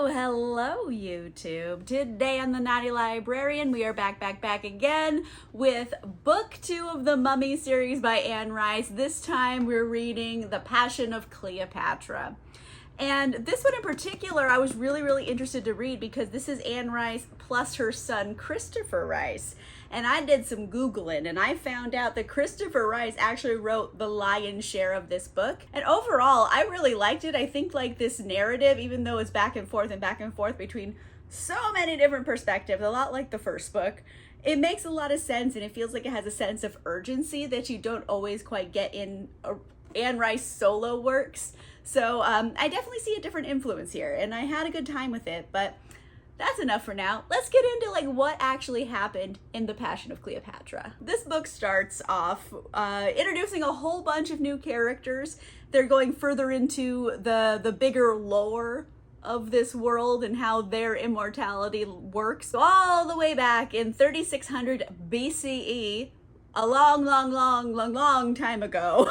Hello YouTube. Today on the Naughty Librarian, we are back again with book 2 of the Mummy series by Anne Rice. This time we're reading The Passion of Cleopatra. And this one in particular, I was really interested to read because this is Anne Rice plus her son Christopher Rice. And I did some Googling and I found out that Christopher Rice actually wrote the lion's share of this book. And overall, I really liked it. I think like this narrative, even though it's back and forth between so many different perspectives, a lot like the first book, it makes a lot of sense and it feels like it has a sense of urgency that you don't always quite get in Anne Rice solo works. So I definitely see a different influence here and I had a good time with it, but that's enough for now. Let's get into like what actually happened in The Passion of Cleopatra. This book starts off introducing a whole bunch of new characters. They're going further into the bigger lore of this world and how their immortality works. So all the way back in 3600 BCE, a long time ago,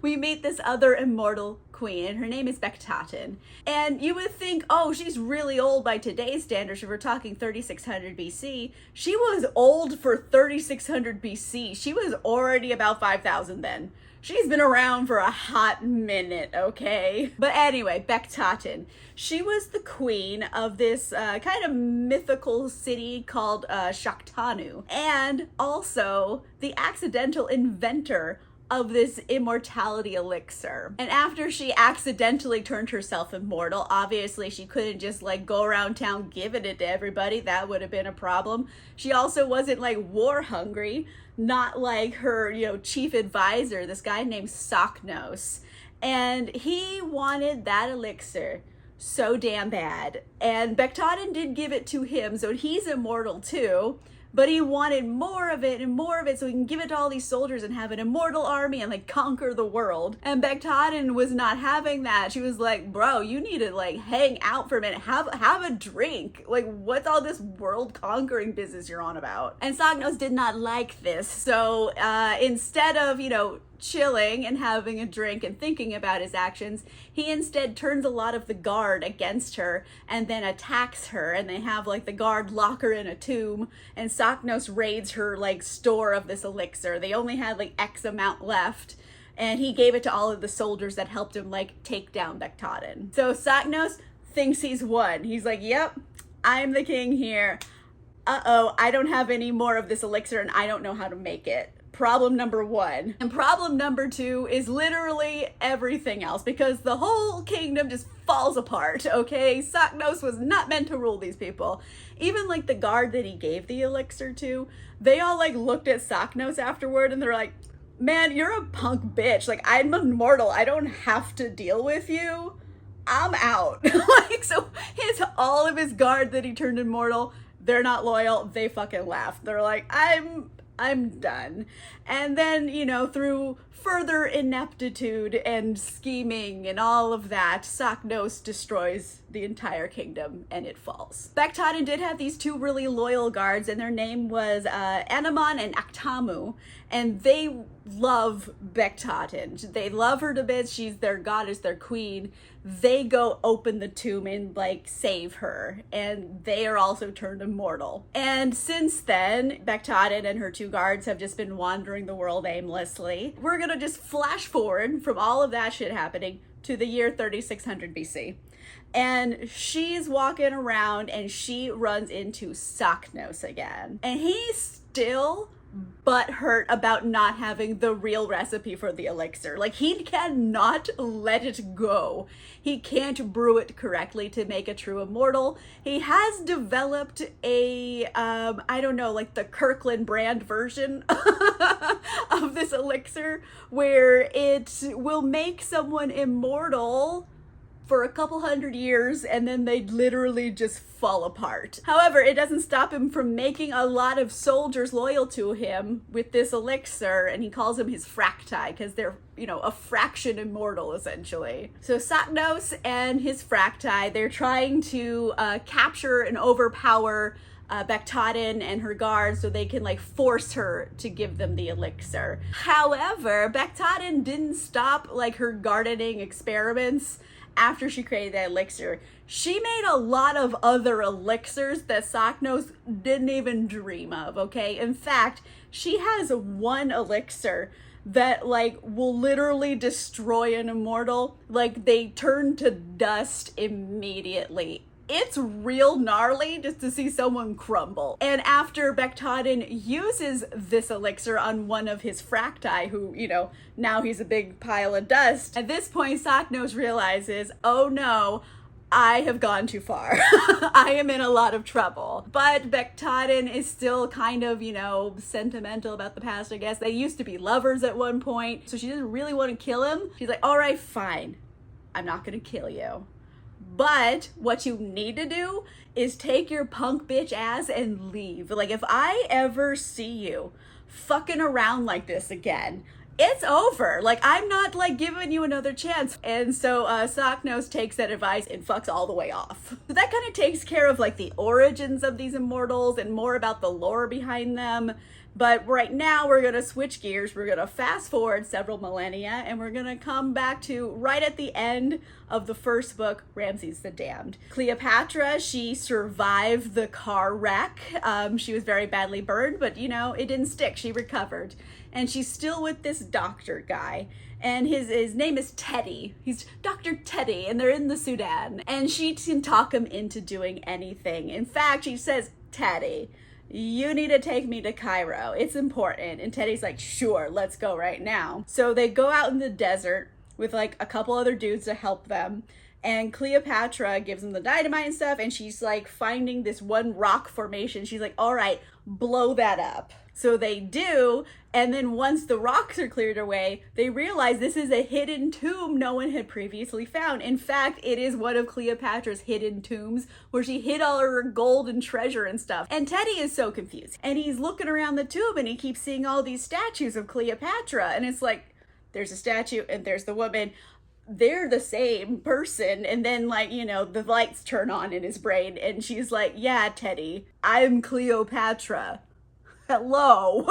we meet this other immortal queen, and her name is Bektatin. And you would think, oh, she's really old by today's standards. If we're talking 3600 BC, she was old for 3600 BC. She was already about 5,000 then. She's been around for a hot minute, okay? But anyway, Bektatin. She was the queen of this kind of mythical city called Shaktanu, and also the accidental inventor of this immortality elixir. And after she accidentally turned herself immortal, obviously she couldn't just like go around town giving it to everybody. That would have been a problem. She also wasn't like war hungry, not like her, chief advisor, this guy named Saknos. And he wanted that elixir so damn bad. And Bektatin did give it to him, so he's immortal too. But he wanted more of it so he can give it to all these soldiers and have an immortal army and like conquer the world. And Bektatin was not having that. She was like, bro, you need to like hang out for a minute, have a drink. Like, what's all this world conquering business you're on about? And Saknos did not like this. So instead of, chilling and having a drink and thinking about his actions, he instead turns a lot of the guard against her and then attacks her, and they have like the guard lock her in a tomb, and Saknos raids her like store of this elixir. They only had like X amount left, and he gave it to all of the soldiers that helped him like take down Bektatin. So Saknos thinks he's won. He's like, yep, I'm the king here. Uh-oh, I don't have any more of this elixir and I don't know how to make it. Problem number 1. And problem number 2 is literally everything else, because the whole kingdom just falls apart, okay? Saknos was not meant to rule these people. Even like the guard that he gave the elixir to, they all like looked at Saknos afterward and they're like, man, you're a punk bitch. Like, I'm immortal. I don't have to deal with you. I'm out. Like, so all of his guard that he turned immortal, they're not loyal. They fucking laughed. They're like, I'm done. And then, through further ineptitude and scheming and all of that, Saknos destroys the entire kingdom and it falls. Bektatin did have these 2 really loyal guards, and their name was Anamon and Aktamu, and they love Bektatin. They love her to bits. She's their goddess, their queen. They go open the tomb and like save her, and they are also turned immortal. And since then, Bektatin and her 2 guards have just been wandering the world aimlessly. We're gonna just flash forward from all of that shit happening to the year 3600 BC. And she's walking around and she runs into Saknos again. And he's still butthurt about not having the real recipe for the elixir. Like, he cannot let it go. He can't brew it correctly to make a true immortal. He has developed a, I don't know, like the Kirkland brand version of this elixir where it will make someone immortal for a couple hundred years and then they literally just fall apart. However, it doesn't stop him from making a lot of soldiers loyal to him with this elixir, and he calls them his fracti because they're, a fraction immortal essentially. So Saknos and his fracti, they're trying to capture and overpower Bektatin and her guards so they can like force her to give them the elixir. However, Bektatin didn't stop like her gardening experiments after she created that elixir, she made a lot of other elixirs that Saknos didn't even dream of, okay? In fact, she has one elixir that like will literally destroy an immortal. Like they turn to dust immediately. It's real gnarly just to see someone crumble. And after Bektadin uses this elixir on one of his fracti, who, you know, now he's a big pile of dust, at this point Saknos realizes, oh no, I have gone too far. I am in a lot of trouble. But Bektadin is still kind of, you know, sentimental about the past, I guess. They used to be lovers at one point, so she doesn't really want to kill him. She's like, all right, fine. I'm not gonna kill you. But what you need to do is take your punk bitch ass and leave. Like, if I ever see you fucking around like this again, it's over. Like, I'm not like giving you another chance. And so Saknos takes that advice and fucks all the way off. So that kind of takes care of like the origins of these immortals and more about the lore behind them. But right now we're gonna switch gears. We're gonna fast forward several millennia and we're gonna come back to right at the end of the first book, Ramses the Damned. Cleopatra, she survived the car wreck. She was very badly burned, but you know, it didn't stick. She recovered. And she's still with this doctor guy. And his name is Teddy. He's Dr. Teddy, and they're in the Sudan. And she can talk him into doing anything. In fact, she says, Teddy, you need to take me to Cairo. It's important. And Teddy's like, sure, let's go right now. So they go out in the desert with like a couple other dudes to help them. And Cleopatra gives them the dynamite and stuff. And she's like finding this one rock formation. She's like, all right, blow that up. So they do, and then once the rocks are cleared away, they realize this is a hidden tomb no one had previously found. In fact, it is one of Cleopatra's hidden tombs where she hid all her gold and treasure and stuff. And Teddy is so confused. And he's looking around the tomb and he keeps seeing all these statues of Cleopatra. And it's like, there's a statue and there's the woman. They're the same person. And then like, you know, the lights turn on in his brain and she's like, yeah, Teddy, I'm Cleopatra. Hello.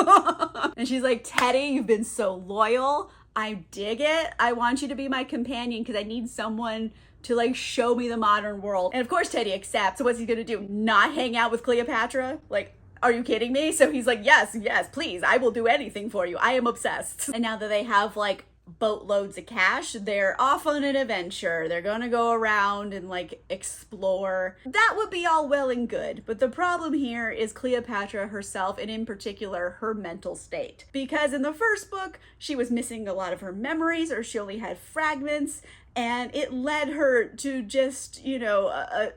And she's like, Teddy, you've been so loyal. I dig it. I want you to be my companion because I need someone to like show me the modern world. And of course Teddy accepts. So what's he gonna do? Not hang out with Cleopatra? Like, are you kidding me? So he's like, yes, please. I will do anything for you. I am obsessed. And now that they have like boatloads of cash, they're off on an adventure. They're gonna go around and like explore. That would be all well and good, but the problem here is Cleopatra herself, and in particular her mental state, because in the first book she was missing a lot of her memories, or she only had fragments, and it led her to just, you know,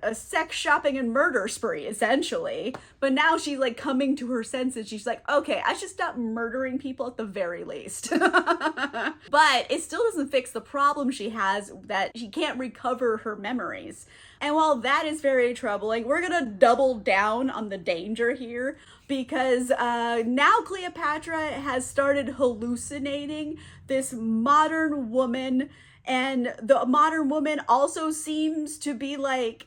a sex shopping and murder spree, essentially. But now she's like coming to her senses. She's like, okay, I should stop murdering people at the very least. But it still doesn't fix the problem she has, that she can't recover her memories. And while that is very troubling, we're gonna double down on the danger here, because now Cleopatra has started hallucinating this modern woman. And the modern woman also seems to be like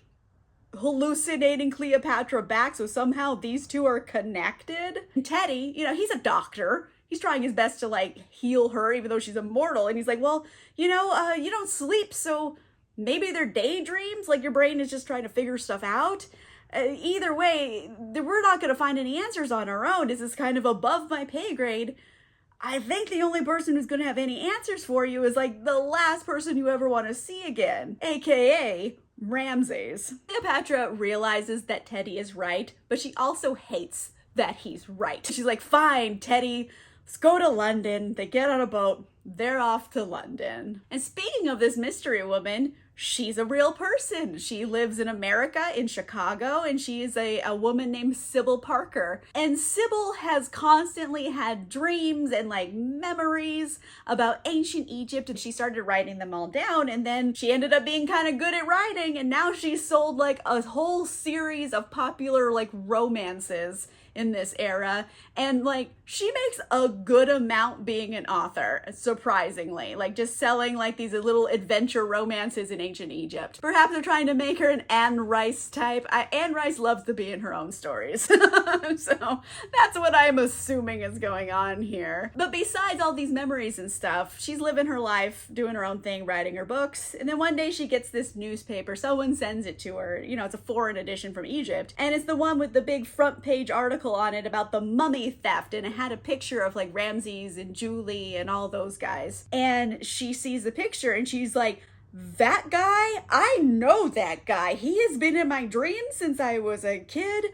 hallucinating Cleopatra back. So somehow these two are connected. And Teddy, you know, he's a doctor. He's trying his best to like heal her, even though she's immortal. And he's like, well, you know, you don't sleep. So maybe they're daydreams. Like your brain is just trying to figure stuff out. Either way, we're not going to find any answers on our own. This is kind of above my pay grade. I think the only person who's going to have any answers for you is like the last person you ever want to see again, aka Ramses. Cleopatra realizes that Teddy is right, but she also hates that he's right. She's like, fine, Teddy, let's go to London. They get on a boat. They're off to London. And speaking of this mystery woman, she's a real person. She lives in America, in Chicago, and she is a woman named Sybil Parker. And Sybil has constantly had dreams and like memories about ancient Egypt, and she started writing them all down, and then she ended up being kind of good at writing, and now she's sold like a whole series of popular like romances in this era. And like, she makes a good amount being an author, surprisingly. Like, just selling like these little adventure romances in ancient Egypt. Perhaps they're trying to make her an Anne Rice type. Anne Rice loves to be in her own stories. So that's what I'm assuming is going on here. But besides all these memories and stuff, she's living her life, doing her own thing, writing her books. And then one day she gets this newspaper. Someone sends it to her. You know, it's a foreign edition from Egypt. And it's the one with the big front page article on it about the mummy theft. And it had a picture of like Ramses and Julie and all those guys. And she sees the picture and she's like, that guy? I know that guy. He has been in my dreams since I was a kid.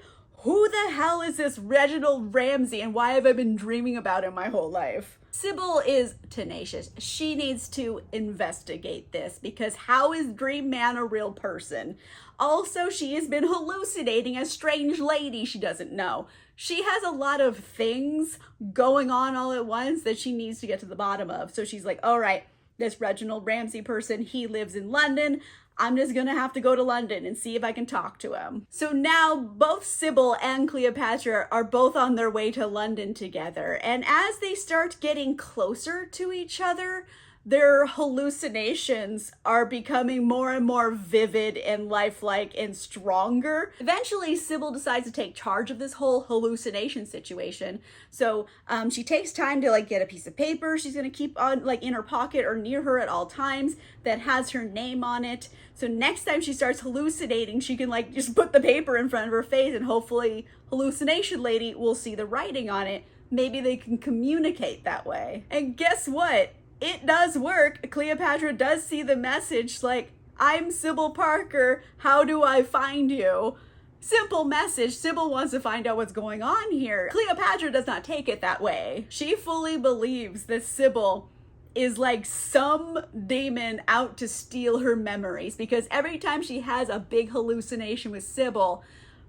Who the hell is this Reginald Ramsay and why have I been dreaming about him my whole life? Sybil is tenacious. She needs to investigate this because how is Dream Man a real person? Also, she has been hallucinating a strange lady she doesn't know. She has a lot of things going on all at once that she needs to get to the bottom of. So she's like, all right, this Reginald Ramsay person, he lives in London. I'm just gonna have to go to London and see if I can talk to him. So now both Sybil and Cleopatra are both on their way to London together. And as they start getting closer to each other, their hallucinations are becoming more and more vivid and lifelike and stronger. Eventually, Sybil decides to take charge of this whole hallucination situation. So she takes time to like get a piece of paper she's gonna keep on like in her pocket or near her at all times that has her name on it. So next time she starts hallucinating, she can like just put the paper in front of her face and hopefully hallucination lady will see the writing on it. Maybe they can communicate that way. And guess what? It does work. Cleopatra does see the message like, I'm Sybil Parker, how do I find you? Simple message. Sybil wants to find out what's going on here. Cleopatra does not take it that way. She fully believes that Sybil is like some demon out to steal her memories because every time she has a big hallucination with Sybil,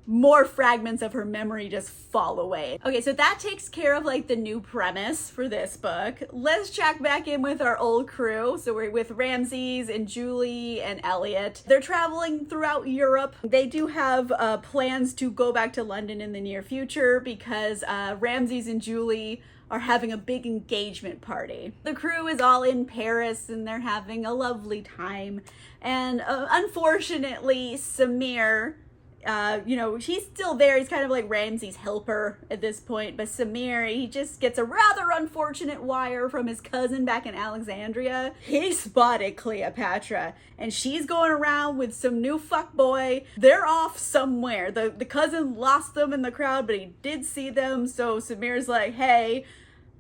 more fragments of her memory just fall away. Okay, so that takes care of like the new premise for this book. Let's check back in with our old crew. So we're with Ramses and Julie and Elliot. They're traveling throughout Europe. They do have plans to go back to London in the near future because Ramses and Julie are having a big engagement party. The crew is all in Paris and they're having a lovely time. And unfortunately, Samir, you know, he's still there. He's kind of like Ramsay's helper at this point. But Samir, he just gets a rather unfortunate wire from his cousin back in Alexandria. He spotted Cleopatra and she's going around with some new fuckboy. They're off somewhere. The cousin lost them in the crowd, but he did see them. So Samir's like, hey,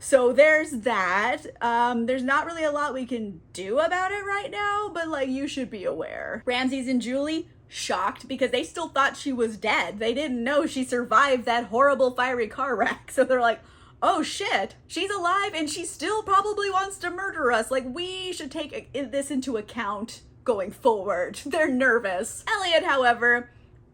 so there's that. There's not really a lot we can do about it right now, but like you should be aware. Ramses and Julie, shocked because they still thought she was dead. They didn't know she survived that horrible fiery car wreck. So they're like, oh shit, she's alive and she still probably wants to murder us. Like we should take this into account going forward. They're nervous. Elliot, however,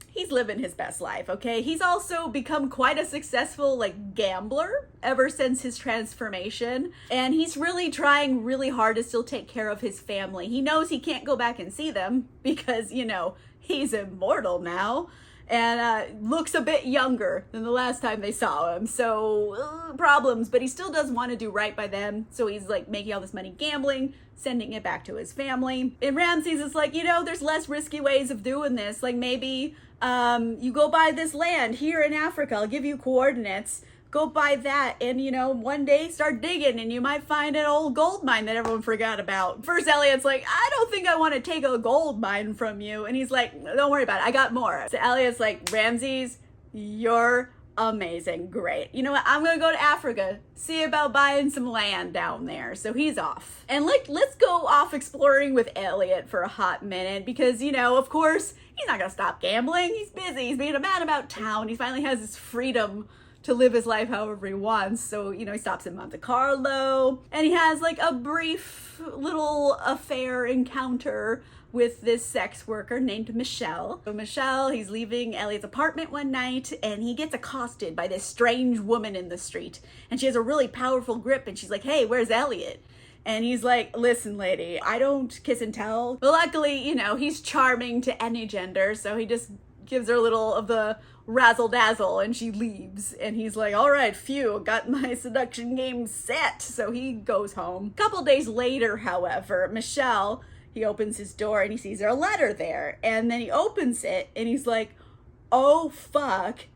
he's living his best life, okay? He's also become quite a successful like gambler ever since his transformation. And he's really trying really hard to still take care of his family. He knows he can't go back and see them because, you know, he's immortal now and looks a bit younger than the last time they saw him. So problems, but he still does want to do right by them. So he's like making all this money gambling, sending it back to his family. And Ramses is like, you know, there's less risky ways of doing this. Like maybe you go buy this land here in Africa. I'll give you coordinates. Go buy that and, you know, one day start digging and you might find an old gold mine that everyone forgot about. First, Elliot's like, I don't think I want to take a gold mine from you. And he's like, don't worry about it. I got more. So Elliot's like, Ramses, you're amazing. Great. You know what? I'm going to go to Africa, see about buying some land down there. So he's off. And like, let's go off exploring with Elliot for a hot minute because, you know, of course, he's not going to stop gambling. He's busy. He's being a man about town. He finally has his freedom to live his life however he wants. So, you know, he stops in Monte Carlo and he has like a brief little affair encounter with this sex worker named Michelle. So Michelle, he's leaving Elliot's apartment one night and he gets accosted by this strange woman in the street. And she has a really powerful grip and she's like, hey, where's Elliot? And he's like, listen, lady, I don't kiss and tell. But luckily, you know, he's charming to any gender. So he just gives her a little of the razzle dazzle and she leaves. And he's like, all right, phew, got my seduction game set. So he goes home. A couple days later, however, Michelle, he opens his door and he sees a letter there. And then he opens it and he's like, oh, fuck.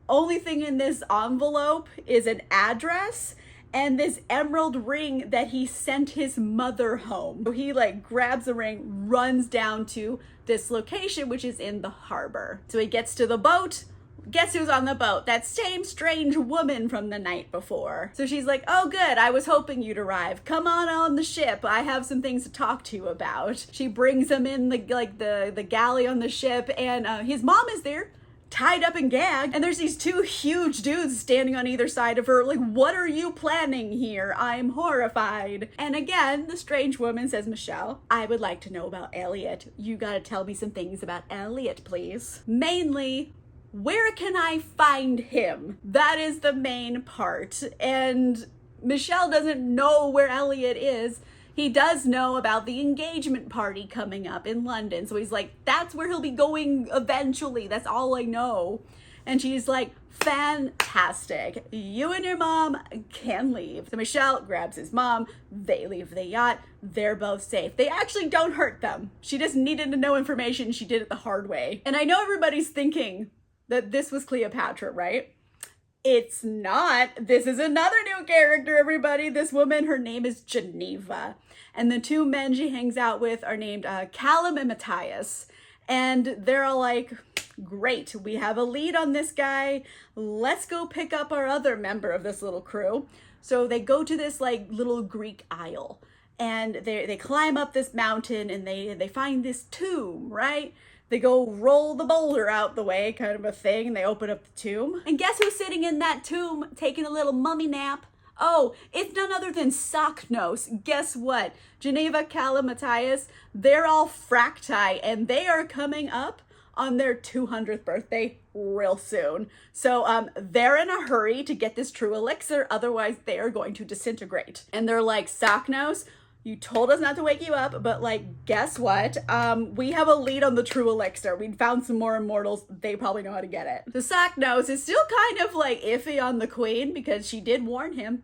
Only thing in this envelope is an address and this emerald ring that he sent his mother home. So he like grabs the ring, runs down to this location, which is in the harbor. So he gets to the boat. Guess who's on the boat? That same strange woman from the night before. So she's like, oh good, I was hoping you'd arrive. Come on the ship. I have some things to talk to you about. She brings him in the galley on the ship, and his mom is there, tied up and gagged, and there's these two huge dudes standing on either side of her like, what are you planning here? I'm horrified. And again, the strange woman says, Michelle, I would like to know about Elliot. You gotta tell me some things about Elliot, please. Mainly, where can I find him? That is the main part. And Michelle doesn't know where Elliot is. He does know about the engagement party coming up in London. So he's like, that's where he'll be going eventually. That's all I know. And she's like, fantastic. You and your mom can leave. So Michelle grabs his mom. They leave the yacht. They're both safe. They actually don't hurt them. She just needed to know information. She did it the hard way. And I know everybody's thinking that this was Cleopatra, right? It's not. This is another new character, everybody. This woman, her name is Geneva. And the two men she hangs out with are named Callum and Matthias. And they're all like, great, we have a lead on this guy. Let's go pick up our other member of this little crew. So they go to this like little Greek isle. And they climb up this mountain and they find this tomb, right? They go roll the boulder out the way, kind of a thing, and they open up the tomb. And guess who's sitting in that tomb taking a little mummy nap? Oh, it's none other than Socknose. Guess what? Geneva, Callum, Matthias, they're all fracti, and they are coming up on their 200th birthday real soon. So they're in a hurry to get this true elixir, otherwise they are going to disintegrate. And they're like, Socknose, you told us not to wake you up, but like, guess what? We have a lead on the true elixir. We found some more immortals. They probably know how to get it. The Socknose is still kind of like iffy on the queen because she did warn him.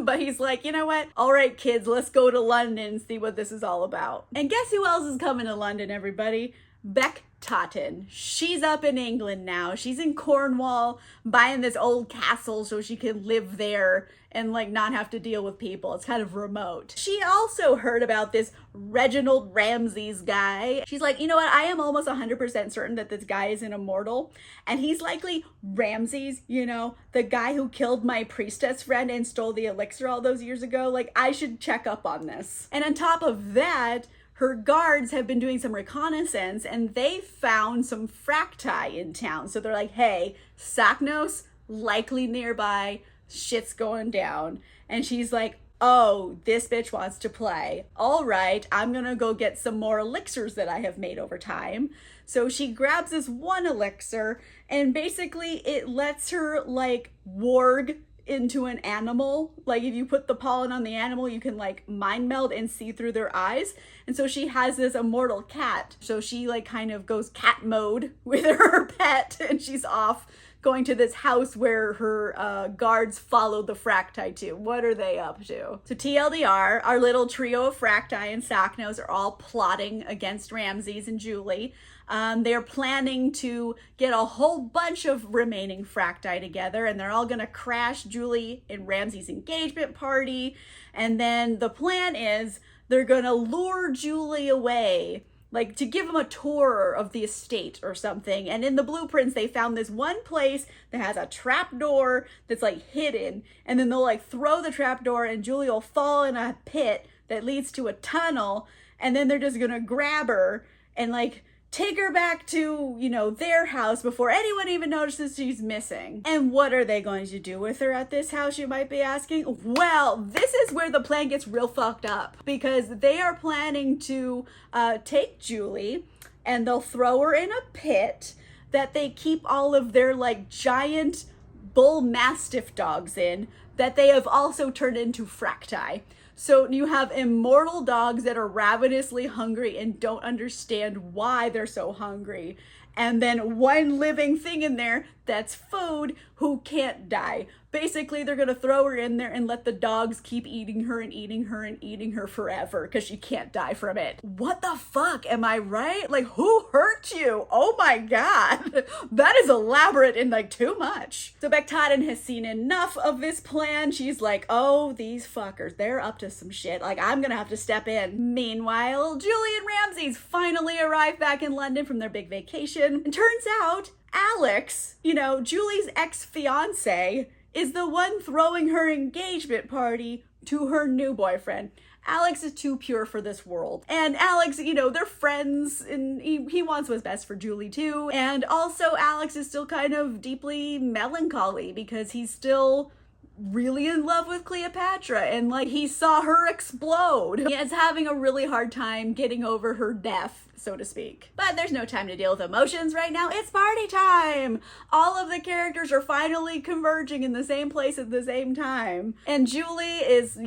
But he's like, you know what? All right, kids, let's go to London and see what this is all about. And guess who else is coming to London, everybody? Beck Totten. She's up in England now. She's in Cornwall buying this old castle so she can live there and like not have to deal with people. It's kind of remote. She also heard about this Reginald Ramses guy. She's like, you know what? I am almost 100% certain that this guy is an immortal and he's likely Ramses, you know, the guy who killed my priestess friend and stole the elixir all those years ago. Like, I should check up on this. And on top of that, her guards have been doing some reconnaissance and they found some fracti in town. So they're like, hey, Socknose, likely nearby, shit's going down. And she's like, oh, this bitch wants to play. All right, I'm gonna go get some more elixirs that I have made over time. So she grabs this one elixir and basically it lets her like warg into an animal. Like if you put the pollen on the animal, you can like mind meld and see through their eyes. And so she has this immortal cat. So she like kind of goes cat mode with her pet and she's off going to this house where her guards follow the fracti to. What are they up to? So TLDR, our little trio of fracti and Socknose are all plotting against Ramses and Julie. They're planning to get a whole bunch of remaining fracti together and they're all gonna crash Julie and Ramses' engagement party. And then the plan is they're gonna lure Julie away, like to give them a tour of the estate or something. And in the blueprints, they found this one place that has a trap door that's like hidden. And then they'll like throw the trap door and Julie will fall in a pit that leads to a tunnel. And then they're just gonna grab her and like take her back to, you know, their house before anyone even notices she's missing. And what are they going to do with her at this house, you might be asking? Well, this is where the plan gets real fucked up because they are planning to take Julie and they'll throw her in a pit that they keep all of their like giant bull mastiff dogs in that they have also turned into fracti. So you have immortal dogs that are ravenously hungry and don't understand why they're so hungry. and then one living thing in there that's food who can't die. Basically, they're gonna throw her in there and let the dogs keep eating her and eating her and eating her forever because she can't die from it. What the fuck? Am I right? Like, who hurt you? Oh my god. That is elaborate and like too much. So Bectadin has seen enough of this plan. She's like, oh, these fuckers, they're up to some shit. Like, I'm gonna have to step in. Meanwhile, Julie and Ramses finally arrive back in London from their big vacation. And turns out Alex, Julie's ex-fiance, is the one throwing her engagement party to her new boyfriend. Alex is too pure for this world. And Alex, they're friends, and he wants what's best for Julie too. And also Alex is still kind of deeply melancholy because he's still really in love with Cleopatra, and like he saw her explode. He is having a really hard time getting over her death, so to speak. But there's no time to deal with emotions right now. It's party time. All of the characters are finally converging in the same place at the same time. And Julie is,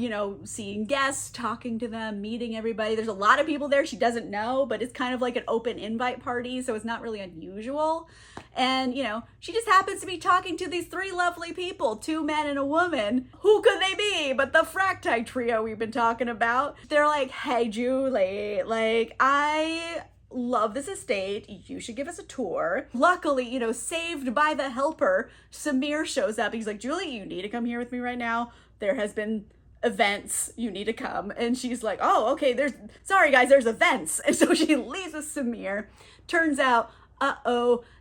seeing guests, talking to them, meeting everybody. There's a lot of people there she doesn't know, but it's kind of like an open invite party, so it's not really unusual. And, she just happens to be talking to these three lovely people, 2 men and a woman. Who could they be but the Fracti trio we've been talking about? They're like, hey, Julie, like, I love this estate. You should give us a tour. Luckily, saved by the helper, Samir shows up. He's like, Julie, you need to come here with me right now. There has been events. You need to come. And she's like, oh, okay, sorry guys, there's events. And so she leaves with Samir. Turns out,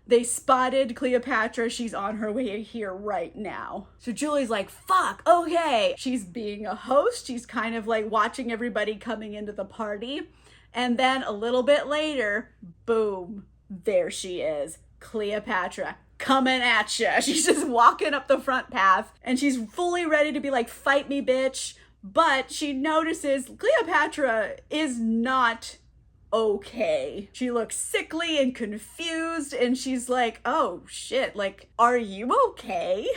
they spotted Cleopatra. She's on her way here right now. So Julie's like, fuck, okay. She's being a host. She's kind of like watching everybody coming into the party. And then a little bit later, boom, there she is, Cleopatra, coming at you. She's just walking up the front path and she's fully ready to be like, fight me, bitch. But she notices Cleopatra is not okay. She looks sickly and confused and she's like, oh shit, like, are you okay?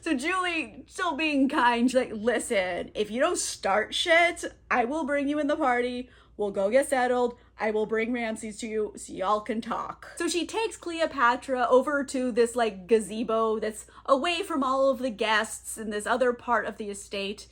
So Julie, still being kind, she's like, listen, if you don't start shit, I will bring you in the party. We'll go get settled. I will bring Ramses to you so y'all can talk. So she takes Cleopatra over to this like gazebo that's away from all of the guests in this other part of the estate.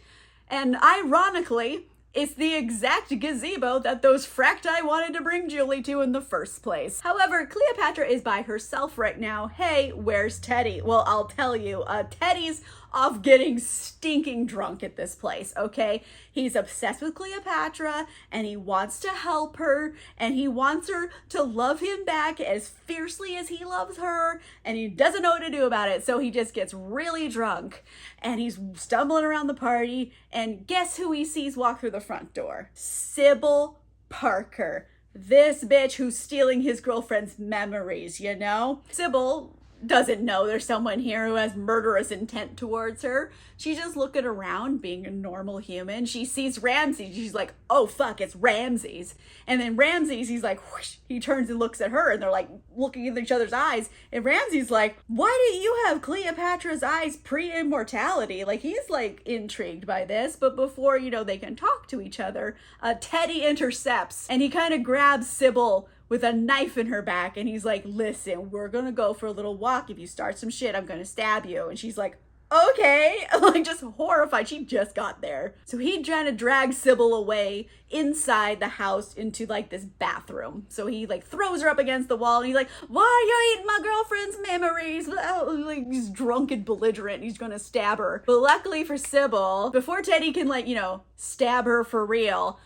And ironically, it's the exact gazebo that those Fracti wanted to bring Julie to in the first place. However, Cleopatra is by herself right now. Hey, where's Teddy? Well, I'll tell you, Teddy's off getting stinking drunk at this place, okay? He's obsessed with Cleopatra and he wants to help her and he wants her to love him back as fiercely as he loves her, and he doesn't know what to do about it, so he just gets really drunk and he's stumbling around the party, and guess who he sees walk through the front door? Sybil Parker. This bitch who's stealing his girlfriend's memories, Sybil doesn't know there's someone here who has murderous intent towards her. She's just looking around, being a normal human. She sees Ramses. She's like, oh fuck, it's Ramses. And then Ramses, he's like, whoosh, he turns and looks at her and they're like looking in each other's eyes. And Ramses like, why do you have Cleopatra's eyes pre-immortality? Like, he's like intrigued by this. But before, they can talk to each other, Teddy intercepts and he kind of grabs Sybil with a knife in her back, and he's like, listen, we're gonna go for a little walk. If you start some shit, I'm gonna stab you. And she's like, okay, like just horrified. She just got there. So he trying to drag Sybil away inside the house into like this bathroom. So he like throws her up against the wall and he's like, why are you eating my girlfriend's memories? Like, he's drunk and belligerent and he's gonna stab her. But luckily for Sybil, before Teddy can like, stab her for real,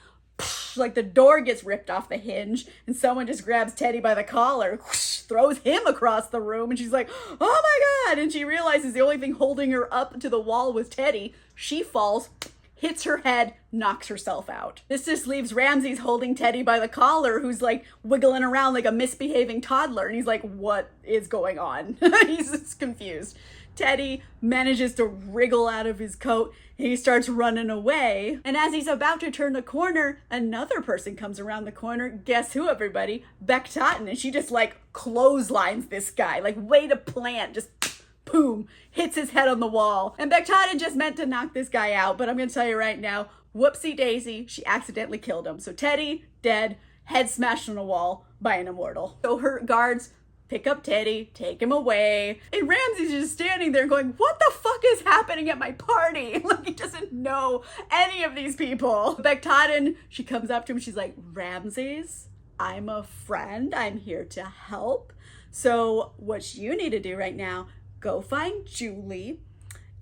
like the door gets ripped off the hinge and someone just grabs Teddy by the collar, whoosh, throws him across the room, and she's like, oh my god, and she realizes the only thing holding her up to the wall was Teddy. She falls, hits her head, knocks herself out. This just leaves Ramses holding Teddy by the collar, who's like wiggling around like a misbehaving toddler, and he's like, what is going on? He's just confused. Teddy manages to wriggle out of his coat and he starts running away. And as he's about to turn the corner, another person comes around the corner. Guess who, everybody? Bectadin. And she just like clotheslines this guy, like way to plant, just boom, hits his head on the wall. And Bectadin just meant to knock this guy out, but I'm gonna tell you right now, whoopsie daisy, she accidentally killed him. So Teddy, dead, head smashed on a wall, by an immortal. So her guards pick up Teddy, take him away, and Ramses just standing there going, what the fuck is happening at my party? Like, he doesn't know any of these people. Bektaten, she comes up to him, she's like, Ramses, I'm a friend, I'm here to help. So what you need to do right now, go find Julie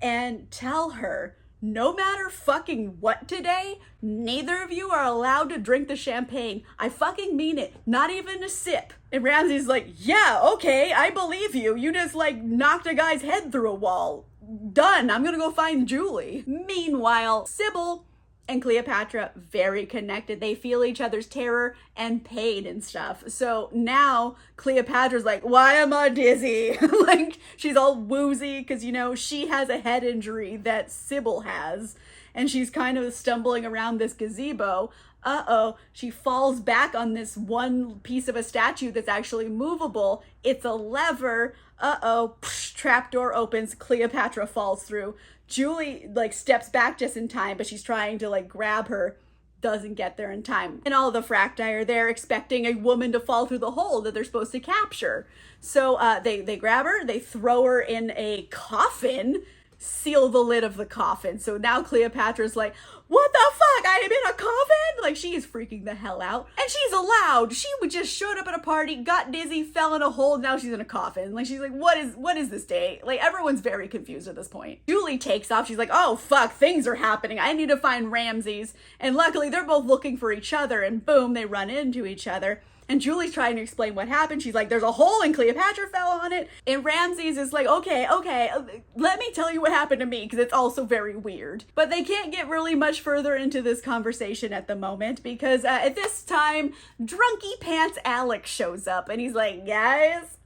and tell her, no matter fucking what today, neither of you are allowed to drink the champagne. I fucking mean it. Not even a sip. And Ramsey's like, yeah, okay, I believe you. You just like knocked a guy's head through a wall. Done. I'm gonna go find Julie. Meanwhile, Sybil and Cleopatra, very connected. They feel each other's terror and pain and stuff. So now Cleopatra's like, why am I dizzy? Like, she's all woozy because, you know, she has a head injury that Sybil has. And she's kind of stumbling around this gazebo. Uh-oh, she falls back on this one piece of a statue that's actually movable. It's a lever. Uh-oh, trapdoor opens, Cleopatra falls through. Julie like steps back just in time, but she's trying to like grab her, doesn't get there in time. And all the fracti are there expecting a woman to fall through the hole that they're supposed to capture. So they grab her, they throw her in a coffin, seal the lid of the coffin. So now Cleopatra's like, what the fuck? I am in a coffin? Like, she is freaking the hell out. And she's allowed. She would just showed up at a party, got dizzy, fell in a hole, now she's in a coffin. Like, she's like, what is this day? Like, everyone's very confused at this point. Julie takes off. She's like, oh fuck, things are happening. I need to find Ramses. And luckily they're both looking for each other, and boom, they run into each other. And Julie's trying to explain what happened. She's like, there's a hole and Cleopatra fell on it. And Ramses is like, okay, let me tell you what happened to me, because it's also very weird. But they can't get really much further into this conversation at the moment, because at this time, Drunky Pants Alex shows up and he's like, guys,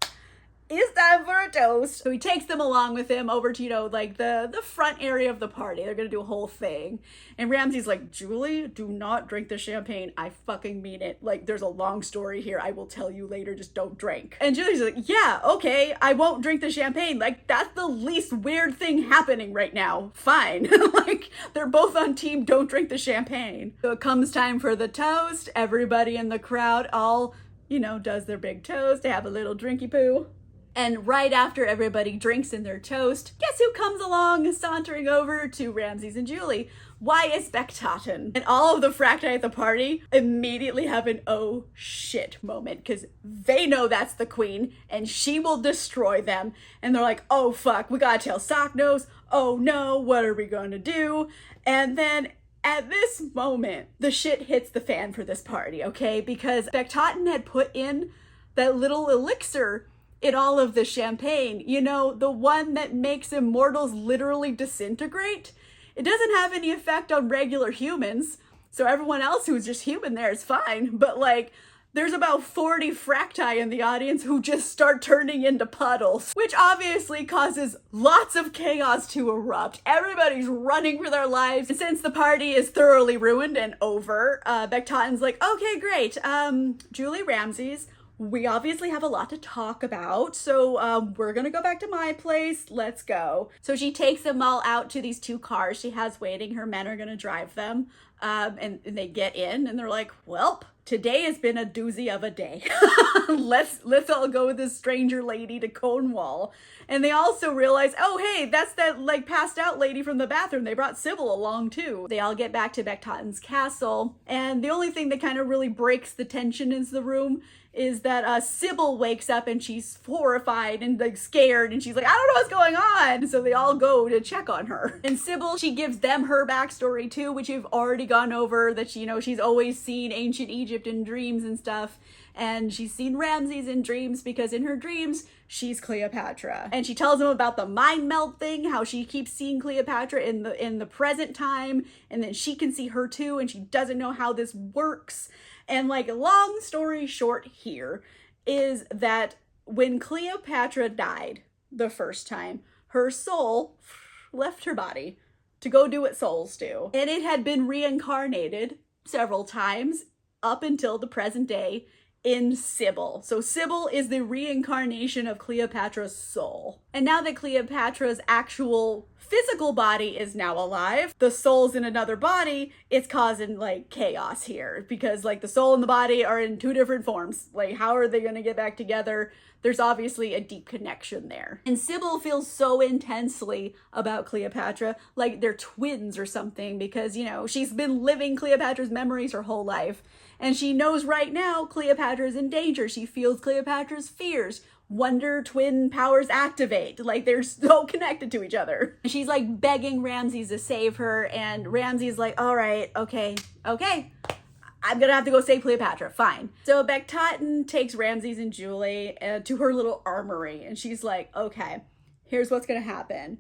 it's time for a toast. So he takes them along with him over to, you know, like the front area of the party. They're gonna do a whole thing. And Ramsey's like, Julie, do not drink the champagne. I fucking mean it. Like, there's a long story here. I will tell you later. Just don't drink. And Julie's like, yeah, okay, I won't drink the champagne. Like, that's the least weird thing happening right now. Fine. Like, they're both on team don't drink the champagne. So it comes time for the toast. Everybody in the crowd all, you know, does their big toast. They have a little drinky poo. And right after everybody drinks in their toast, guess who comes along sauntering over to Ramses and Julie? Why, it's Bektaten. And all of the fracti at the party immediately have an oh shit moment, because they know that's the queen and she will destroy them. And they're like, oh fuck, we gotta tell Socknose. Oh no, what are we gonna do? And then at this moment, the shit hits the fan for this party, okay? Because Bektaten had put in that little elixir in all of the champagne, you know, the one that makes immortals literally disintegrate. It doesn't have any effect on regular humans, so everyone else who's just human there is fine, but like, there's about 40 fracti in the audience who just start turning into puddles, which obviously causes lots of chaos to erupt. Everybody's running for their lives. And since the party is thoroughly ruined and over, Bektaten's like, okay, great, Julie, Ramses, we obviously have a lot to talk about, so we're gonna go back to my place. Let's go. So she takes them all out to these two cars she has waiting. Her men are gonna drive them, and they get in, and they're like, "Welp, today has been a doozy of a day. Let's all go with this stranger lady to Cornwall." And they also realize, oh hey, that's that like passed out lady from the bathroom. They brought Sybil along too. They all get back to Bektaten's castle, and the only thing that kind of really breaks the tension in the room is that Sybil wakes up and she's horrified and like scared, and she's like, I don't know what's going on. So they all go to check on her. And Sybil, she gives them her backstory too, which you've already gone over, that she, you know, she's always seen ancient Egypt in dreams and stuff. And she's seen Ramses in dreams because in her dreams, she's Cleopatra. And she tells him about the mind meld thing, how she keeps seeing Cleopatra in the present time, and then she can see her too, and she doesn't know how this works. And like, long story short here is that when Cleopatra died the first time, her soul left her body to go do what souls do. And it had been reincarnated several times up until the present day in Sybil. So Sybil is the reincarnation of Cleopatra's soul. And now that Cleopatra's actual physical body is now alive, the soul's in another body, it's causing like chaos here because like the soul and the body are in two different forms. Like, how are they going to get back together? There's obviously a deep connection there. And Sybil feels so intensely about Cleopatra, like they're twins or something, because, you know, she's been living Cleopatra's memories her whole life. And she knows right now Cleopatra's in danger. She feels Cleopatra's fears. Wonder twin powers activate. Like, they're so connected to each other. And she's like begging Ramses to save her, and Ramses like, all right, okay. I'm gonna have to go save Cleopatra, fine. So Bektaten takes Ramses and Julie to her little armory, and she's like, okay, here's what's gonna happen.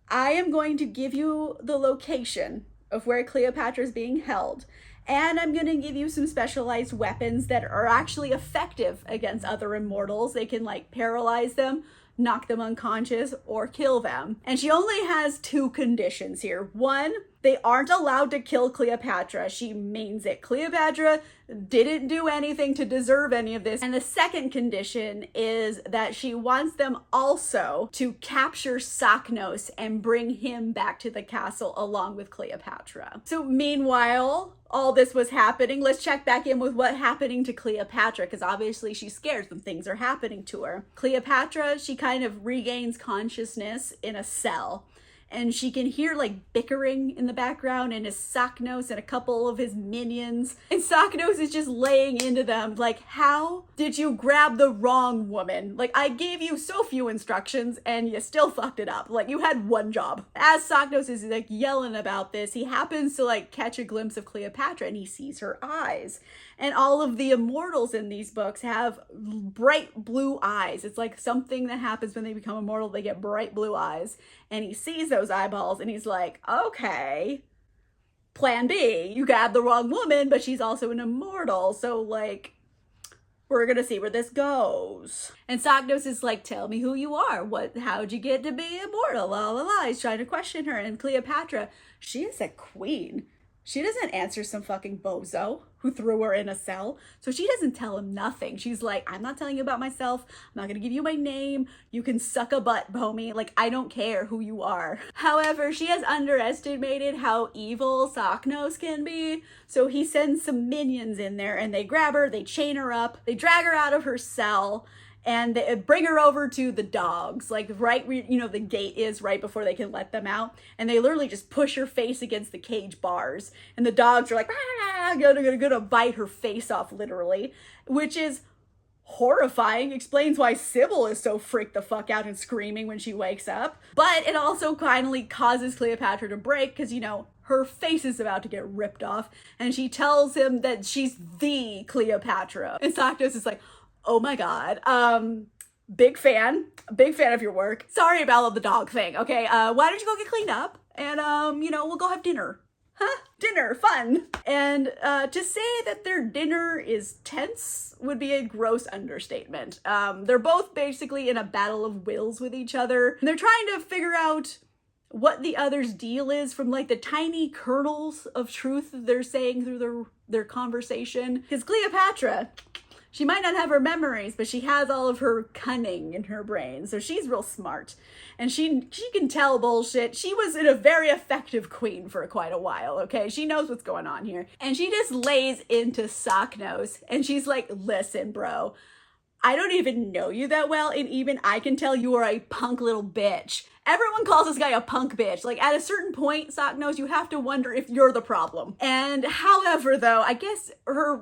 I am going to give you the location of where Cleopatra is being held, and I'm gonna give you some specialized weapons that are actually effective against other immortals. They can like paralyze them, knock them unconscious, or kill them. And she only has two conditions here. One, they aren't allowed to kill Cleopatra. She means it. Cleopatra didn't do anything to deserve any of this. And the second condition is that she wants them also to capture Saknos and bring him back to the castle along with Cleopatra. So meanwhile, all this was happening. Let's check back in with what's happening to Cleopatra, because obviously she's scared some things are happening to her. Cleopatra, she kind of regains consciousness in a cell. And she can hear like bickering in the background, and it's Saknos and a couple of his minions. And Saknos is just laying into them like, how did you grab the wrong woman? Like, I gave you so few instructions and you still fucked it up. Like, you had one job. As Saknos is like yelling about this, he happens to like catch a glimpse of Cleopatra and he sees her eyes. And all of the immortals in these books have bright blue eyes. It's like something that happens when they become immortal. They get bright blue eyes. And he sees those eyeballs and he's like, okay, plan B. You grabbed the wrong woman, but she's also an immortal. So like, we're gonna see where this goes. And Saknos is like, tell me who you are. How'd you get to be immortal? La la la. He's trying to question her. And Cleopatra, she is a queen. She doesn't answer some fucking bozo who threw her in a cell. So she doesn't tell him nothing. She's like, I'm not telling you about myself. I'm not going to give you my name. You can suck a butt, homie. Like, I don't care who you are. However, she has underestimated how evil Saknos can be. So he sends some minions in there and they grab her, they chain her up, they drag her out of her cell, and they bring her over to the dogs, like right, you know, the gate is right before they can let them out. And they literally just push her face against the cage bars. And the dogs are like, gonna bite her face off, literally, which is horrifying. Explains why Sybil is so freaked the fuck out and screaming when she wakes up. But it also kindly causes Cleopatra to break because, you know, her face is about to get ripped off. And she tells him that she's the Cleopatra. And Saknos is like, oh my God. Big fan of your work. Sorry about the dog thing. Okay. Why don't you go get cleaned up and, you know, we'll go have dinner. Huh? Dinner, fun. And to say that their dinner is tense would be a gross understatement. They're both basically in a battle of wills with each other. And they're trying to figure out what the other's deal is from like the tiny kernels of truth they're saying through their conversation. Because Cleopatra, she might not have her memories, but she has all of her cunning in her brain. So she's real smart. And she can tell bullshit. She was a very effective queen for quite a while, okay? She knows what's going on here. And she just lays into Saknos. And she's like, listen, bro, I don't even know you that well. And even I can tell you are a punk little bitch. Everyone calls this guy a punk bitch. Like, at a certain point, Saknos, you have to wonder if you're the problem. And however, though, I guess her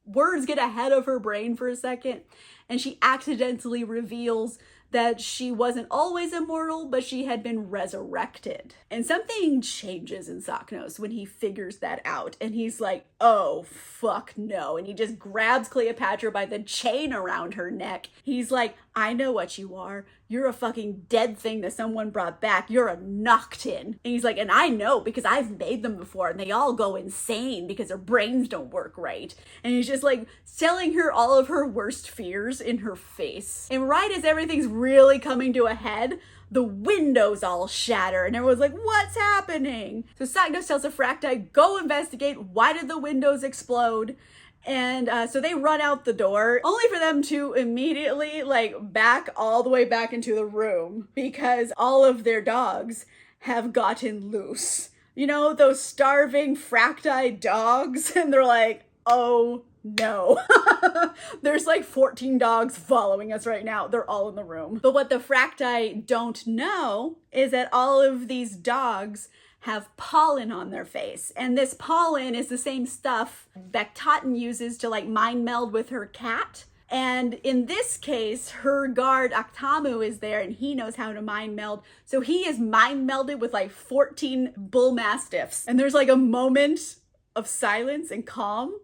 words get ahead of her brain for a second, and she accidentally reveals that she wasn't always immortal, but she had been resurrected. And something changes in Saknos when he figures that out. And he's like, oh, fuck no. And he just grabs Cleopatra by the chain around her neck. He's like, I know what you are. You're a fucking dead thing that someone brought back. You're a Noctin. And he's like, and I know because I've made them before and they all go insane because their brains don't work right. And he's just like telling her all of her worst fears in her face. And right as everything's really coming to a head, the windows all shatter and everyone's like, what's happening? So Saknos tells Aphracti, go investigate. Why did the windows explode? And so they run out the door, only for them to immediately like back all the way back into the room because all of their dogs have gotten loose. You know, those starving fracti dogs, and they're like, oh no. There's like 14 dogs following us right now. They're all in the room. But what the fracti don't know is that all of these dogs have pollen on their face. And this pollen is the same stuff Bektaten uses to like mind meld with her cat. And in this case, her guard Aktamu is there and he knows how to mind meld. So he is mind melded with like 14 bull mastiffs. And there's like a moment of silence and calm.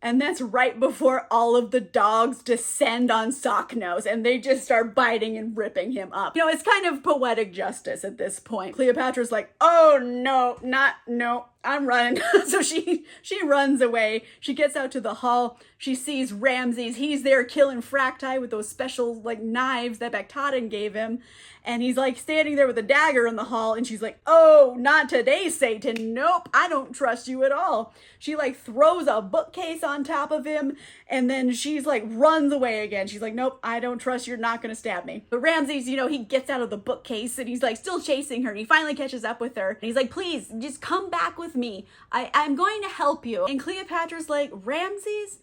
And that's right before all of the dogs descend on Socknose and they just start biting and ripping him up. You know, it's kind of poetic justice at this point. Cleopatra's like, oh no, no, I'm running. So she runs away. She gets out to the hall. She sees Ramses. He's there killing fracti with those special like knives that Bektaten gave him. And he's like standing there with a dagger in the hall. And she's like, oh, not today, Satan. Nope, I don't trust you at all. She like throws a bookcase on top of him. And then she's like runs away again. She's like, nope, I don't trust you. You're not going to stab me. But Ramses, you know, he gets out of the bookcase and he's like still chasing her. And he finally catches up with her. And he's like, please just come back with me. I'm going to help you. And Cleopatra's like, Ramses,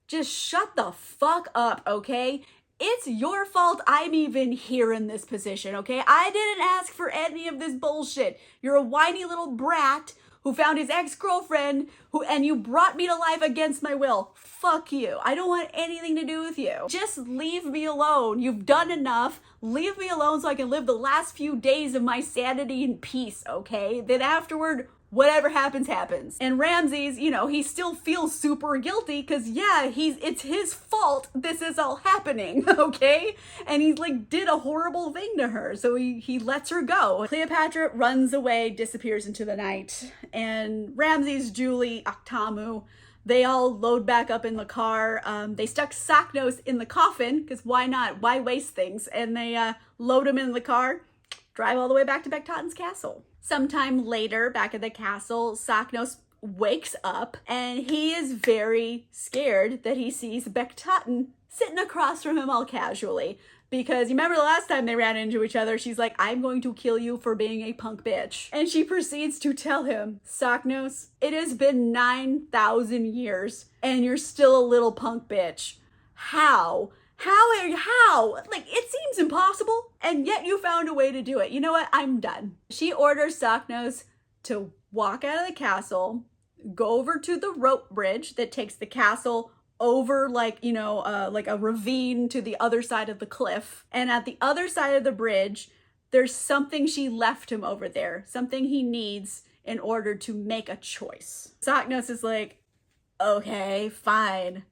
just shut the fuck up, okay? It's your fault I'm even here in this position, okay? I didn't ask for any of this bullshit. You're a whiny little brat who found his ex-girlfriend and you brought me to life against my will. Fuck you. I don't want anything to do with you. Just leave me alone. You've done enough. Leave me alone so I can live the last few days of my sanity in peace, okay? Then afterward, whatever happens, happens. And Ramses, you know, he still feels super guilty because, yeah, it's his fault this is all happening, okay? And he's like did a horrible thing to her, so he lets her go. Cleopatra runs away, disappears into the night, and Ramses, Julie, Aktamu, they all load back up in the car. They stuck Socknose in the coffin, because why not? Why waste things? And they load him in the car, drive all the way back to Bektaten's castle. Sometime later, back at the castle, Socknose wakes up and he is very scared that he sees Bektaten sitting across from him all casually. Because you remember the last time they ran into each other, she's like, I'm going to kill you for being a punk bitch. And she proceeds to tell him, Socknose, it has been 9,000 years and you're still a little punk bitch. How? How? Like, it seems impossible, and yet you found a way to do it. You know what? I'm done. She orders Socknose to walk out of the castle, go over to the rope bridge that takes the castle over, like, you know, like a ravine to the other side of the cliff. And at the other side of the bridge, there's something she left him over there, something he needs in order to make a choice. Socknose is like, okay, fine.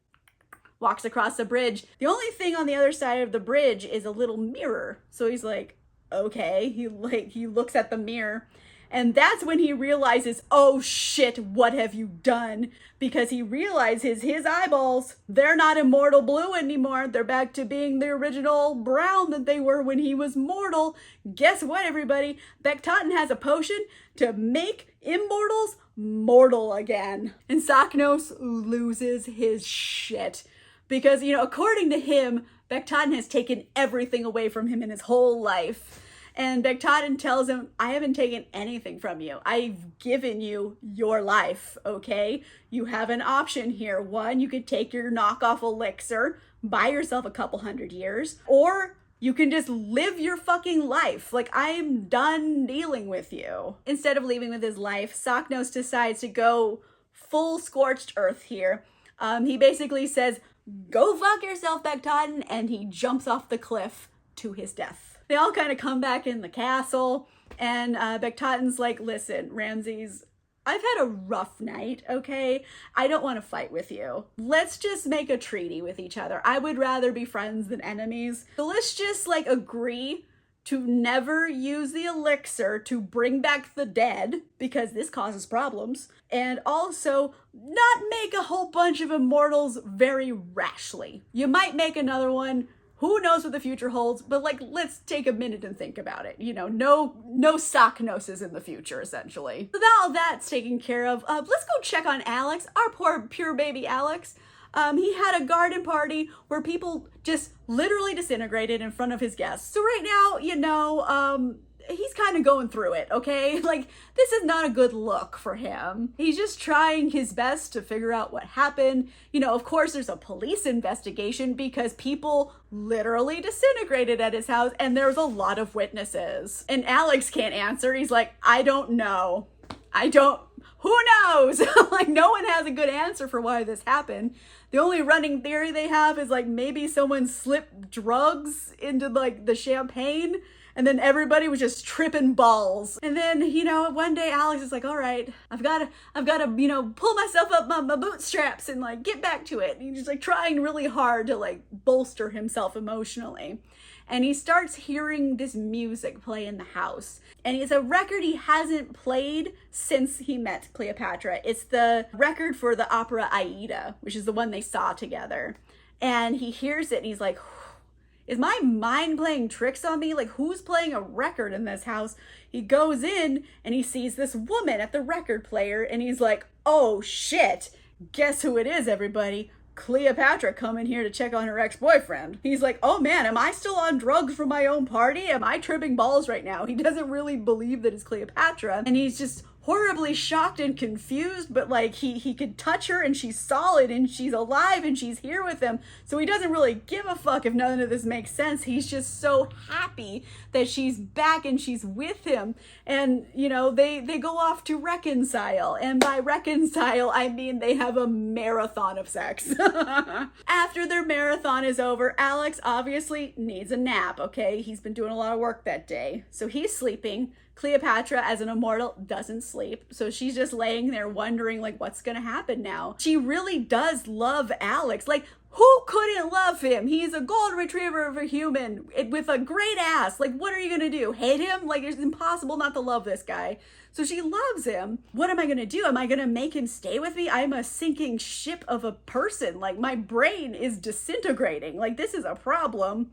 Walks across the bridge. The only thing on the other side of the bridge is a little mirror. So he's like, okay. He looks at the mirror. And that's when he realizes, oh shit, what have you done? Because he realizes his eyeballs, they're not immortal blue anymore. They're back to being the original brown that they were when he was mortal. Guess what, everybody? Bektaten has a potion to make immortals mortal again. And Socknose loses his shit. Because, you know, according to him, Bektaten has taken everything away from him in his whole life. And Bektaten tells him, I haven't taken anything from you. I've given you your life, okay? You have an option here. One, you could take your knockoff elixir, buy yourself a couple 100 years, or you can just live your fucking life. Like, I'm done dealing with you. Instead of leaving with his life, Socknose decides to go full scorched earth here. He basically says, go fuck yourself, Bektaten, and he jumps off the cliff to his death. They all kind of come back in the castle, and Bektaten's like, listen, Ramses, I've had a rough night, okay? I don't want to fight with you. Let's just make a treaty with each other. I would rather be friends than enemies. So let's just like agree to never use the elixir to bring back the dead, because this causes problems, and also not make a whole bunch of immortals very rashly. You might make another one, who knows what the future holds, but like, let's take a minute and think about it. You know, no Socknoses in the future, essentially. So now all that's taken care of, let's go check on Alex, our poor pure baby Alex. he had a garden party where people just literally disintegrated in front of his guests. So right now, he's kind of going through it, okay? Like, this is not a good look for him. He's just trying his best to figure out what happened. Of course, there's a police investigation because people literally disintegrated at his house, and there's a lot of witnesses. And Alex can't answer. He's like, I don't know. Who knows? Like, no one has a good answer for why this happened. The only running theory they have is like maybe someone slipped drugs into like the champagne, and then everybody was just tripping balls. And then, one day Alex is like, all right, I've got to, pull myself up my bootstraps and like get back to it. And he's just like trying really hard to like bolster himself emotionally. And he starts hearing this music play in the house. And it's a record he hasn't played since he met Cleopatra. It's the record for the opera Aida, which is the one they saw together. And he hears it and he's like, is my mind playing tricks on me? Like, who's playing a record in this house? He goes in and he sees this woman at the record player and he's like, oh shit, guess who it is, everybody? Cleopatra coming here to check on her ex-boyfriend. He's like, oh man, am I still on drugs from my own party? Am I tripping balls right now? He doesn't really believe that it's Cleopatra, and he's just horribly shocked and confused, but like he could touch her and she's solid and she's alive and she's here with him. So he doesn't really give a fuck if none of this makes sense. He's just so happy that she's back and she's with him. And they go off to reconcile. And by reconcile, I mean they have a marathon of sex. After their marathon is over, Alex obviously needs a nap, okay? He's been doing a lot of work that day. So he's sleeping. Cleopatra, as an immortal, doesn't sleep. So she's just laying there wondering, like, what's gonna happen now? She really does love Alex. Like, who couldn't love him? He's a golden retriever of a human with a great ass. Like, what are you gonna do? Hate him? Like, it's impossible not to love this guy. So she loves him. What am I gonna do? Am I gonna make him stay with me? I'm a sinking ship of a person. Like, my brain is disintegrating. Like, this is a problem.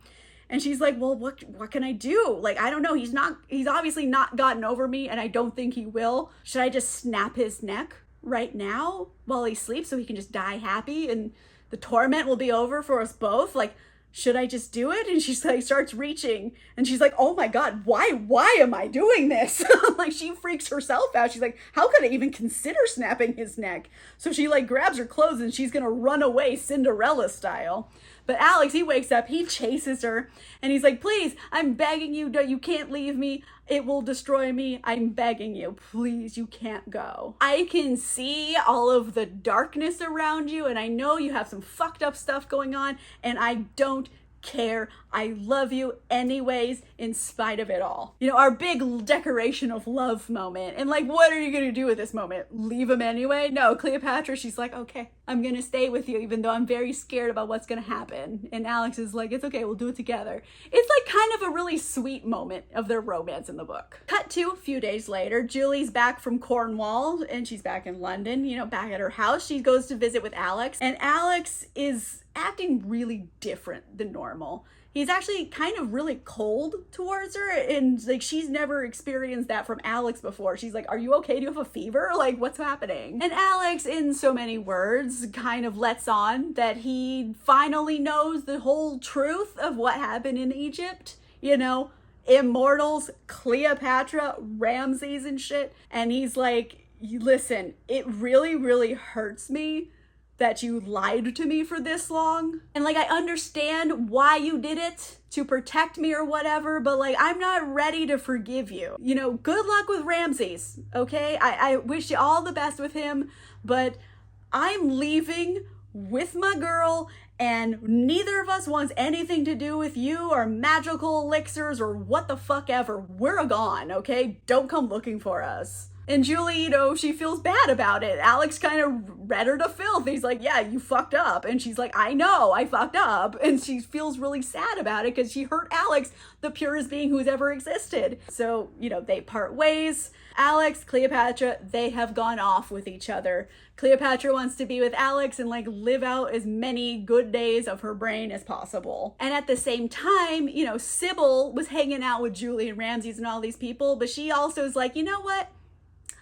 And she's like, well, what can I do? Like, I don't know. He's obviously not gotten over me, and I don't think he will. Should I just snap his neck right now while he sleeps so he can just die happy and the torment will be over for us both? Like, should I just do it? And she's like, starts reaching and she's like, oh my God, why am I doing this? Like, she freaks herself out. She's like, how could I even consider snapping his neck? So she like grabs her clothes and she's gonna run away Cinderella style. But Alex, he wakes up, he chases her, and he's like, please, I'm begging you, you can't leave me. It will destroy me. I'm begging you. Please, you can't go. I can see all of the darkness around you, and I know you have some fucked up stuff going on, and I don't care. I love you anyways, in spite of it all. Our big declaration of love moment. And like, what are you gonna do with this moment? Leave him anyway? No, Cleopatra, she's like, okay, I'm gonna stay with you even though I'm very scared about what's gonna happen. And Alex is like, it's okay, we'll do it together. It's like kind of a really sweet moment of their romance in the book. Cut to a few days later, Julie's back from Cornwall and she's back in London, back at her house. She goes to visit with Alex, and Alex is acting really different than normal. He's actually kind of really cold towards her, and like, she's never experienced that from Alex before. She's like, are you okay? Do you have a fever? Like, what's happening? And Alex, in so many words, kind of lets on that he finally knows the whole truth of what happened in Egypt. Immortals, Cleopatra, Ramses and shit. And he's like, listen, it really, really hurts me that you lied to me for this long. And like, I understand why you did it, to protect me or whatever, but like, I'm not ready to forgive you. Good luck with Ramses, okay? I wish you all the best with him, but I'm leaving with my girl, and neither of us wants anything to do with you or magical elixirs or what the fuck ever. We're gone, okay? Don't come looking for us. And Julie, she feels bad about it. Alex kind of read her to filth. He's like, yeah, you fucked up. And she's like, I know, I fucked up. And she feels really sad about it because she hurt Alex, the purest being who's ever existed. So, they part ways. Alex, Cleopatra, they have gone off with each other. Cleopatra wants to be with Alex and like live out as many good days of her brain as possible. And at the same time, Sybil was hanging out with Julie and Ramses and all these people, but she also is like, you know what?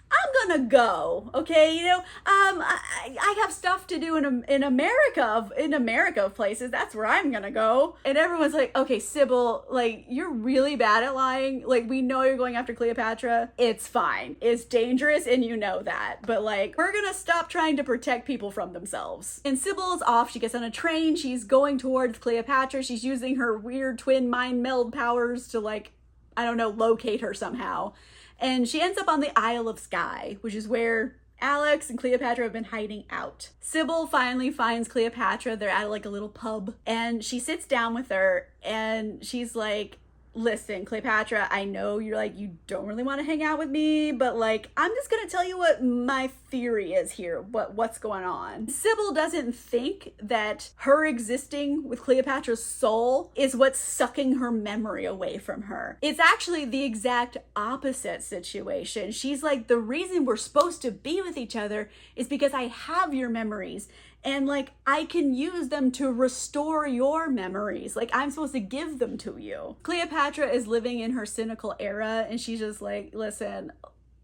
I'm gonna go, okay? I have stuff to do in America of places. That's where I'm gonna go. And everyone's like, okay, Sybil, like, you're really bad at lying. Like, we know you're going after Cleopatra. It's fine. It's dangerous, and you know that. But, like, we're gonna stop trying to protect people from themselves. And Sybil's off. She gets on a train. She's going towards Cleopatra. She's using her weird twin mind meld powers to, like, I don't know, locate her somehow. And she ends up on the Isle of Skye, which is where Alex and Cleopatra have been hiding out. Sybil finally finds Cleopatra. They're at like a little pub, and she sits down with her, and she's like, listen, Cleopatra, I know you're like, you don't really want to hang out with me, but like, I'm just going to tell you what my theory is here, what's going on. Sybil doesn't think that her existing with Cleopatra's soul is what's sucking her memory away from her. It's actually the exact opposite situation. She's like, the reason we're supposed to be with each other is because I have your memories. And like, I can use them to restore your memories. Like, I'm supposed to give them to you. Cleopatra is living in her cynical era, and she's just like, listen,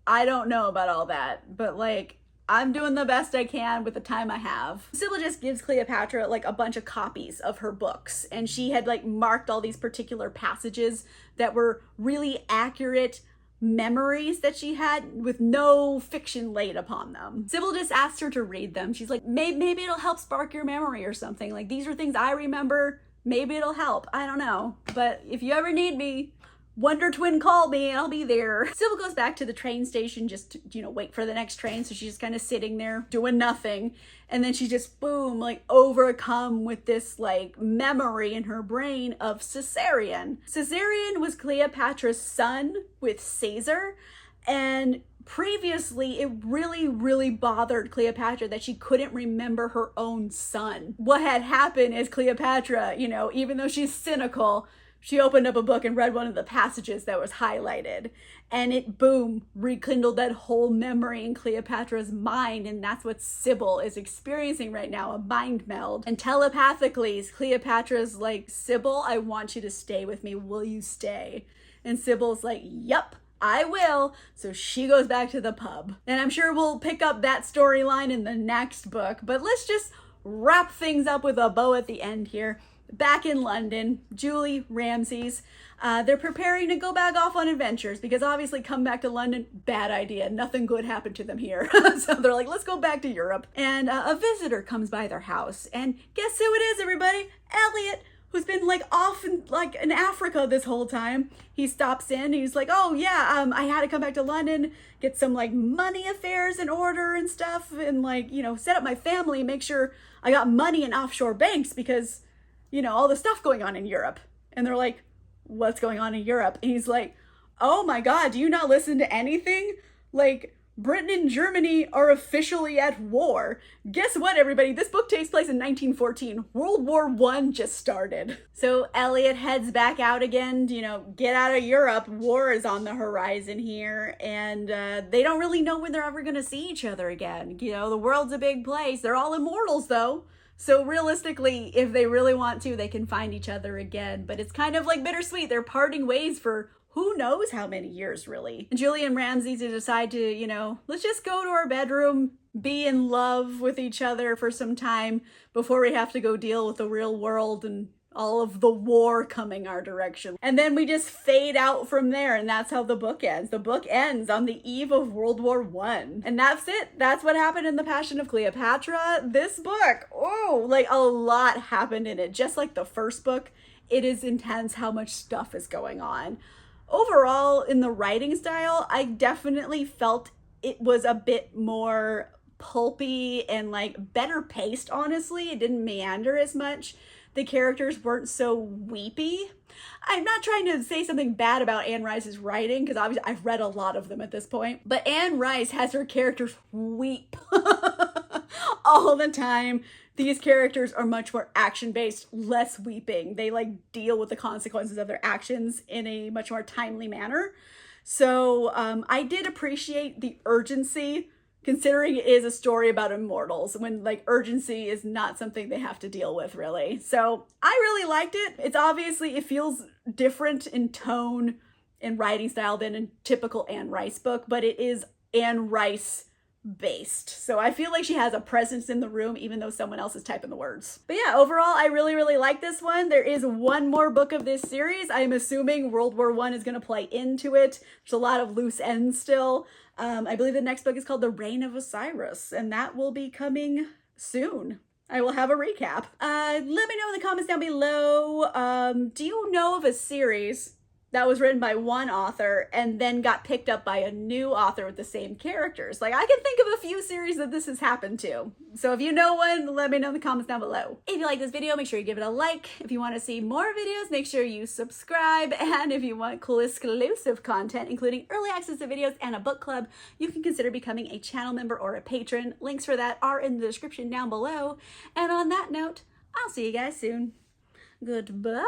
I don't know about all that, but like, I'm doing the best I can with the time I have. Sybil just gives Cleopatra like a bunch of copies of her books, and she had like marked all these particular passages that were really accurate memories that she had with no fiction laid upon them. Sybil just asked her to read them. She's like, maybe it'll help spark your memory or something. Like, these are things I remember. Maybe it'll help. I don't know. But if you ever need me, Wonder Twin, call me and I'll be there. Sybil goes back to the train station just to, wait for the next train. So she's just kind of sitting there doing nothing. And then she just, boom, like overcome with this like memory in her brain of Caesarion. Caesarion was Cleopatra's son with Caesar. And previously, it really, really bothered Cleopatra that she couldn't remember her own son. What had happened is Cleopatra, even though she's cynical, she opened up a book and read one of the passages that was highlighted, and it, boom, rekindled that whole memory in Cleopatra's mind, and that's what Sybil is experiencing right now, a mind meld. And telepathically, Cleopatra's like, Sybil, I want you to stay with me. Will you stay? And Sybil's like, yup, I will. So she goes back to the pub. And I'm sure we'll pick up that storyline in the next book, but let's just wrap things up with a bow at the end here. Back in London, Julie, Ramses, they're preparing to go back off on adventures because obviously come back to London, bad idea. Nothing good happened to them here. So they're like, let's go back to Europe. And a visitor comes by their house. And guess who it is, everybody? Elliot, who's been like off in Africa this whole time. He stops in and he's like, oh yeah, I had to come back to London, get some like money affairs in order and stuff. And like, set up my family, make sure I got money in offshore banks because all the stuff going on in Europe. And they're like, what's going on in Europe? And he's like, oh my God, do you not listen to anything? Like, Britain and Germany are officially at war. Guess what, everybody? This book takes place in 1914. World War I just started. So Elliot heads back out again, get out of Europe. War is on the horizon here. And they don't really know when they're ever going to see each other again. The world's a big place. They're all immortals, though. So realistically, if they really want to, they can find each other again. But it's kind of like bittersweet. They're parting ways for who knows how many years, really. And Julie and Ramses decide to, let's just go to our bedroom, be in love with each other for some time before we have to go deal with the real world and all of the war coming our direction. And then we just fade out from there, and that's how the book ends. The book ends on the eve of World War I. And that's it. That's what happened in The Passion of Cleopatra. This book, like a lot happened in it. Just like the first book, it is intense how much stuff is going on. Overall, in the writing style, I definitely felt it was a bit more pulpy and like better paced, honestly. It didn't meander as much. The characters weren't so weepy. I'm not trying to say something bad about Anne Rice's writing, because obviously I've read a lot of them at this point, but Anne Rice has her characters weep all the time. These characters are much more action-based, less weeping. They like deal with the consequences of their actions in a much more timely manner. So I did appreciate the urgency, considering it is a story about immortals, when like urgency is not something they have to deal with, really. So I really liked it. It feels different in tone and writing style than a typical Anne Rice book, but it is Anne Rice based. So I feel like she has a presence in the room even though someone else is typing the words. But yeah, overall, I really like this one. There is one more book of this series. I'm assuming World War I is going to play into it. There's a lot of loose ends still. I believe the next book is called The Reign of Osiris, and that will be coming soon. I will have a recap. Let me know in the comments down below. Do you know of a series that was written by one author and then got picked up by a new author with the same characters? Like, I can think of a few series that this has happened to. So if you know one, let me know in the comments down below. If you like this video, make sure you give it a like. If you want to see more videos, make sure you subscribe. And if you want cool exclusive content, including early access to videos and a book club, you can consider becoming a channel member or a patron. Links for that are in the description down below. And on that note, I'll see you guys soon. Goodbye.